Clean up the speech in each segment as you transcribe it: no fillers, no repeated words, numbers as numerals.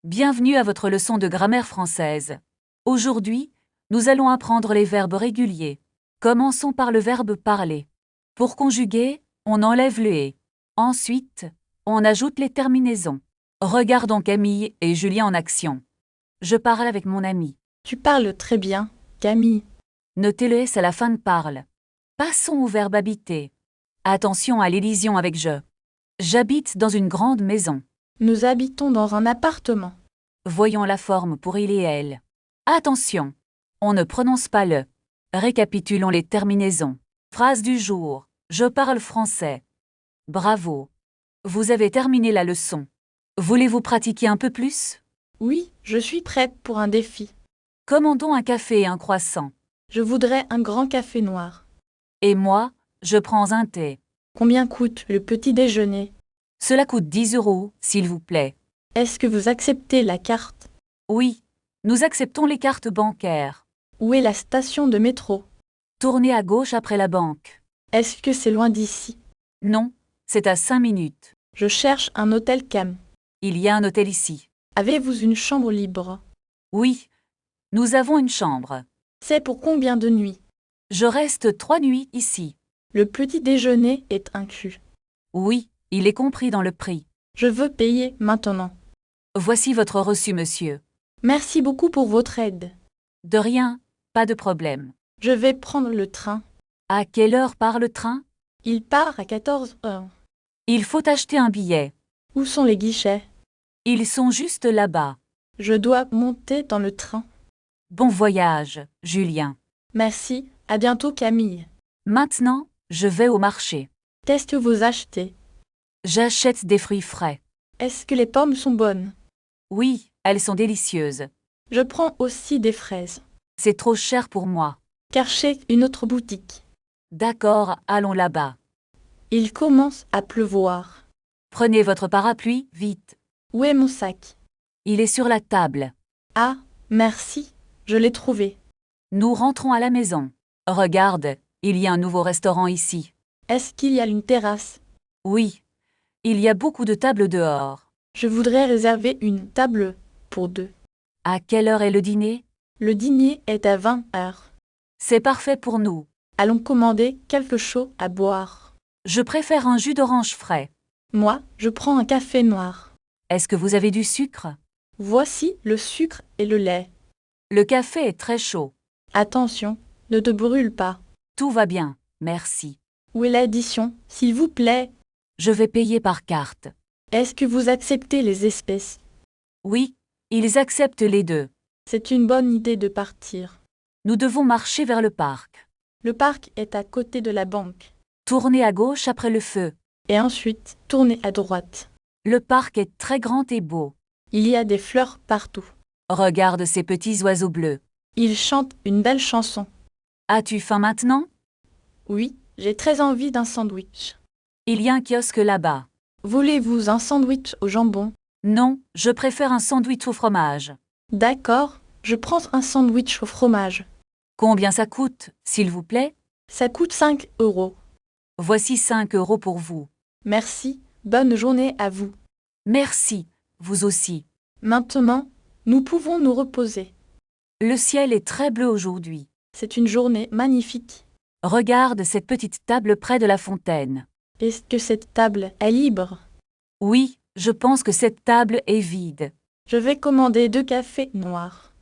Bienvenue à votre leçon de grammaire française. Aujourd'hui, nous allons apprendre les verbes réguliers. Commençons par le verbe parler. Pour conjuguer, on enlève le « et ». Ensuite, on ajoute les terminaisons. Regardons Camille et Julien en action. Je parle avec mon ami. Tu parles très bien, Camille. Notez le « s » à la fin de parle. Passons au verbe habiter. Attention à l'élision avec je. J'habite dans une grande maison. Nous habitons dans un appartement. Voyons la forme pour il et elle. Attention, on ne prononce pas le. Récapitulons les terminaisons. Phrase du jour. Je parle français. Bravo. Vous avez terminé la leçon. Voulez-vous pratiquer un peu plus? Oui, je suis prête pour un défi. Commandons un café et un croissant. Je voudrais un grand café noir. Et moi, je prends un thé. Combien coûte le petit déjeuner? Cela coûte 10 €, s'il vous plaît. Est-ce que vous acceptez la carte? Oui, nous acceptons les cartes bancaires. Où est la station de métro? Tournez à gauche après la banque. Est-ce que c'est loin d'ici? Non, c'est à 5 minutes. Je cherche un hôtel Cam. Il y a un hôtel ici. Avez-vous une chambre libre? Oui, nous avons une chambre. C'est pour combien de nuits? Je reste 3 nuits ici. Le petit déjeuner est inclus. Oui, il est compris dans le prix. Je veux payer maintenant. Voici votre reçu, monsieur. Merci beaucoup pour votre aide. De rien, pas de problème. Je vais prendre le train. À quelle heure part le train? Il part à 14 heures. Il faut acheter un billet. Où sont les guichets? Ils sont juste là-bas. Je dois monter dans le train. Bon voyage, Julien. Merci, à bientôt Camille. Maintenant, je vais au marché. Qu'est-ce que vous achetez? J'achète des fruits frais. Est-ce que les pommes sont bonnes? Oui, elles sont délicieuses. Je prends aussi des fraises. C'est trop cher pour moi. Cherchez une autre boutique. D'accord, allons là-bas. Il commence à pleuvoir. Prenez votre parapluie, vite. Où est mon sac? Il est sur la table. Ah, merci, je l'ai trouvé. Nous rentrons à la maison. Regarde, il y a un nouveau restaurant ici. Est-ce qu'il y a une terrasse? Oui, il y a beaucoup de tables dehors. Je voudrais réserver une table pour deux. À quelle heure est le dîner? Le dîner est à 20 heures. C'est parfait pour nous. Allons commander quelque chose à boire. Je préfère un jus d'orange frais. Moi, je prends un café noir. Est-ce que vous avez du sucre? Voici le sucre et le lait. Le café est très chaud. Attention, ne te brûle pas. Tout va bien, merci. Où est l'addition, s'il vous plaît? Je vais payer par carte. Est-ce que vous acceptez les espèces? Oui, ils acceptent les deux. C'est une bonne idée de partir. Nous devons marcher vers le parc. Le parc est à côté de la banque. Tournez à gauche après le feu. Et ensuite, tournez à droite. Le parc est très grand et beau. Il y a des fleurs partout. Regarde ces petits oiseaux bleus. Ils chantent une belle chanson. As-tu faim maintenant? Oui, j'ai très envie d'un sandwich. Il y a un kiosque là-bas. Voulez-vous un sandwich au jambon? Non, je préfère un sandwich au fromage. D'accord, je prends un sandwich au fromage. Combien ça coûte, s'il vous plaît? Ça coûte 5 €. Voici 5 € pour vous. Merci, bonne journée à vous. Merci, vous aussi. Maintenant, nous pouvons nous reposer. Le ciel est très bleu aujourd'hui. C'est une journée magnifique. Regarde cette petite table près de la fontaine. Est-ce que cette table est libre? Oui, je pense que cette table est vide. Je vais commander 2 cafés noirs.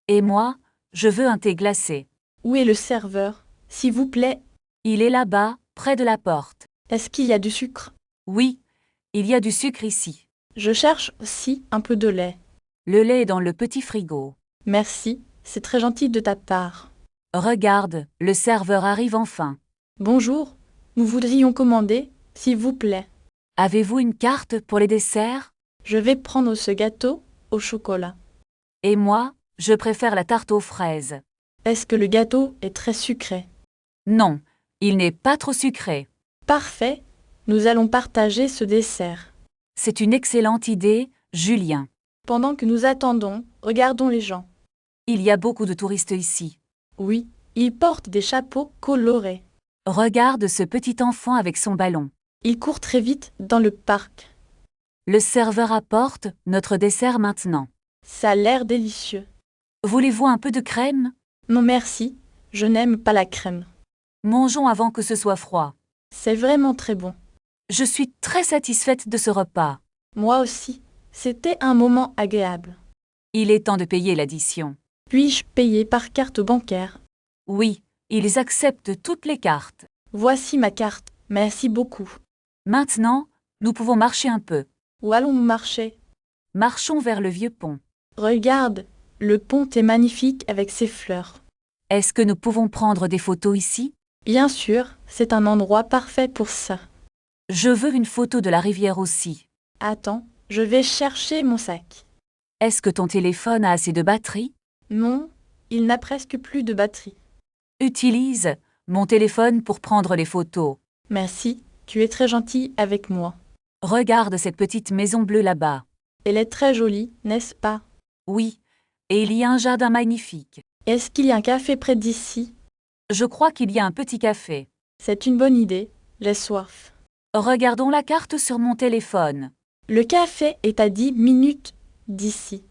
Et moi, je veux un thé glacé. Où est le serveur, s'il vous plaît? Il est là-bas, près de la porte. Est-ce qu'il y a du sucre? Oui, il y a du sucre ici. Je cherche aussi un peu de lait. Le lait est dans le petit frigo. Merci, c'est très gentil de ta part. Regarde, le serveur arrive enfin. Bonjour, nous voudrions commander, s'il vous plaît. Avez-vous une carte pour les desserts? Je vais prendre ce gâteau au chocolat. Et moi, je préfère la tarte aux fraises. Est-ce que le gâteau est très sucré? Non, il n'est pas trop sucré. Parfait, nous allons partager ce dessert. C'est une excellente idée, Julien. Pendant que nous attendons, regardons les gens. Il y a beaucoup de touristes ici. Oui, ils portent des chapeaux colorés. Regarde ce petit enfant avec son ballon. Ils courent très vite dans le parc. Le serveur apporte notre dessert maintenant. Ça a l'air délicieux. Voulez-vous un peu de crème? Non merci, je n'aime pas la crème. Mangeons avant que ce soit froid. C'est vraiment très bon. Je suis très satisfaite de ce repas. Moi aussi, c'était un moment agréable. Il est temps de payer l'addition. Puis-je payer par carte bancaire? Oui, ils acceptent toutes les cartes. Voici ma carte, merci beaucoup. Maintenant, nous pouvons marcher un peu. Où allons-nous marcher? Marchons vers le vieux pont. Regarde, le pont est magnifique avec ses fleurs. Est-ce que nous pouvons prendre des photos ici? Bien sûr, c'est un endroit parfait pour ça. Je veux une photo de la rivière aussi. Attends, je vais chercher mon sac. Est-ce que ton téléphone a assez de batterie? Non, il n'a presque plus de batterie. Utilise mon téléphone pour prendre les photos. Merci, tu es très gentil avec moi. Regarde cette petite maison bleue là-bas. Elle est très jolie, n'est-ce pas? Oui, et il y a un jardin magnifique. Est-ce qu'il y a un café près d'ici? Je crois qu'il y a un petit café. C'est une bonne idée, j'ai soif. Regardons la carte sur mon téléphone. Le café est à 10 minutes d'ici.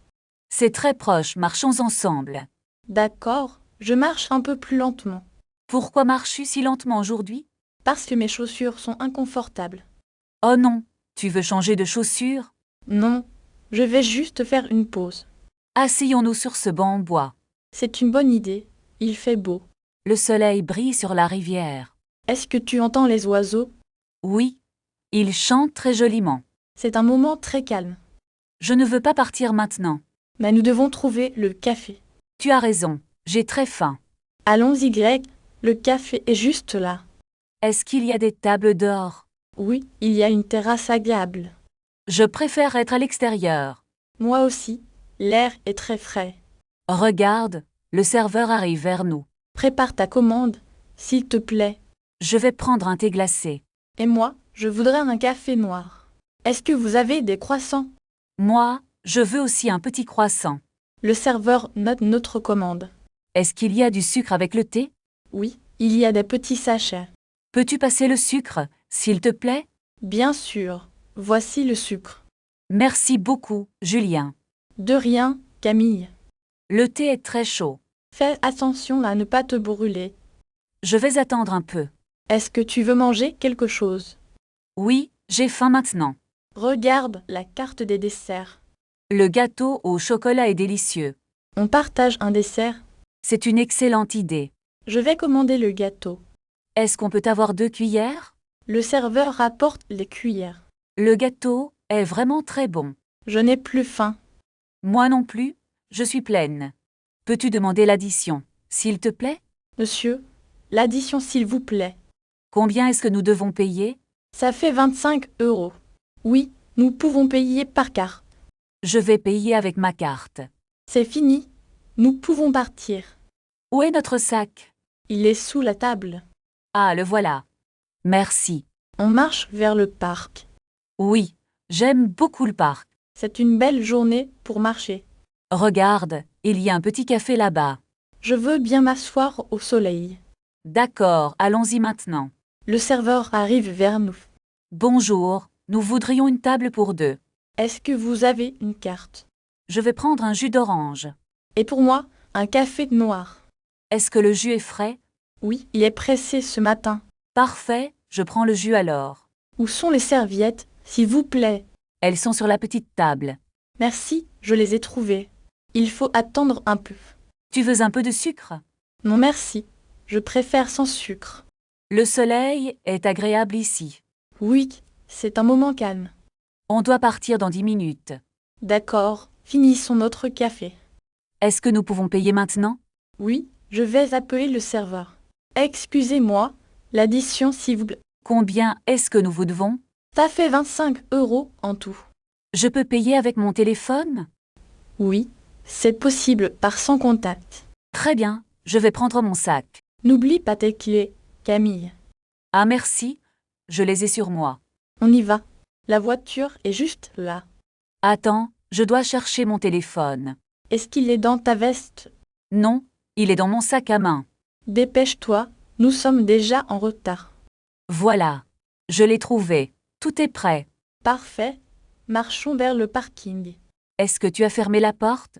C'est très proche, marchons ensemble. D'accord, je marche un peu plus lentement, Pourquoi marches-tu si lentement aujourd'hui? parce que mes chaussures sont inconfortables. Oh non, tu veux changer de chaussures? Non, je vais juste faire une pause. Asseyons-nous sur ce banc en bois. C'est une bonne idée, il fait beau. Le soleil brille sur la rivière. Est-ce que tu entends les oiseaux? Oui, ils chantent très joliment. C'est un moment très calme. Je ne veux pas partir maintenant. Mais nous devons trouver le café. Tu as raison, j'ai très faim. Allons-y, Greg, le café est juste là. Est-ce qu'il y a des tables dehors? Oui, il y a une terrasse agréable. Je préfère être à l'extérieur. Moi aussi, l'air est très frais. Regarde, le serveur arrive vers nous. Prépare ta commande, s'il te plaît. Je vais prendre un thé glacé. Et moi, je voudrais un café noir. Est-ce que vous avez des croissants? Moi, je veux aussi un petit croissant. Le serveur note notre commande. Est-ce qu'il y a du sucre avec le thé? Oui, il y a des petits sachets. Peux-tu passer le sucre, s'il te plaît? Bien sûr, voici le sucre. Merci beaucoup, Julien. De rien, Camille. Le thé est très chaud. Fais attention à ne pas te brûler. Je vais attendre un peu. Est-ce que tu veux manger quelque chose? Oui, j'ai faim maintenant. Regarde la carte des desserts. Le gâteau au chocolat est délicieux. On partage un dessert. C'est une excellente idée. Je vais commander le gâteau. Est-ce qu'on peut avoir 2 cuillères? Le serveur rapporte les cuillères. Le gâteau est vraiment très bon. Je n'ai plus faim. Moi non plus, je suis pleine. Peux-tu demander l'addition, s'il te plaît? Monsieur, l'addition s'il vous plaît. Combien est-ce que nous devons payer? Ça fait 25 €. Oui, nous pouvons payer par carte. Je vais payer avec ma carte. C'est fini. Nous pouvons partir. Où est notre sac? Il est sous la table. Ah, le voilà. Merci. On marche vers le parc. Oui, j'aime beaucoup le parc. C'est une belle journée pour marcher. Regarde, il y a un petit café là-bas. Je veux bien m'asseoir au soleil. D'accord, allons-y maintenant. Le serveur arrive vers nous. Bonjour, nous voudrions une table pour 2. Est-ce que vous avez une carte? Je vais prendre un jus d'orange. Et pour moi, un café noir. Est-ce que le jus est frais? Oui, il est pressé ce matin. Parfait, je prends le jus alors. Où sont les serviettes, s'il vous plaît? Elles sont sur la petite table. Merci, je les ai trouvées. Il faut attendre un peu. Tu veux un peu de sucre? Non merci, je préfère sans sucre. Le soleil est agréable ici. Oui, c'est un moment calme. On doit partir dans 10 minutes. D'accord, finissons notre café. Est-ce que nous pouvons payer maintenant? Oui, je vais appeler le serveur. Excusez-moi, l'addition s'il vous plaît. Combien est-ce que nous vous devons? Ça fait 25 € en tout. Je peux payer avec mon téléphone? Oui, c'est possible par sans contact. Très bien, je vais prendre mon sac. N'oublie pas tes clés, Camille. Ah merci, je les ai sur moi. On y va. La voiture est juste là. Attends, je dois chercher mon téléphone. Est-ce qu'il est dans ta veste? Non, il est dans mon sac à main. Dépêche-toi, nous sommes déjà en retard. Voilà, je l'ai trouvé. Tout est prêt. Parfait, marchons vers le parking. Est-ce que tu as fermé la porte?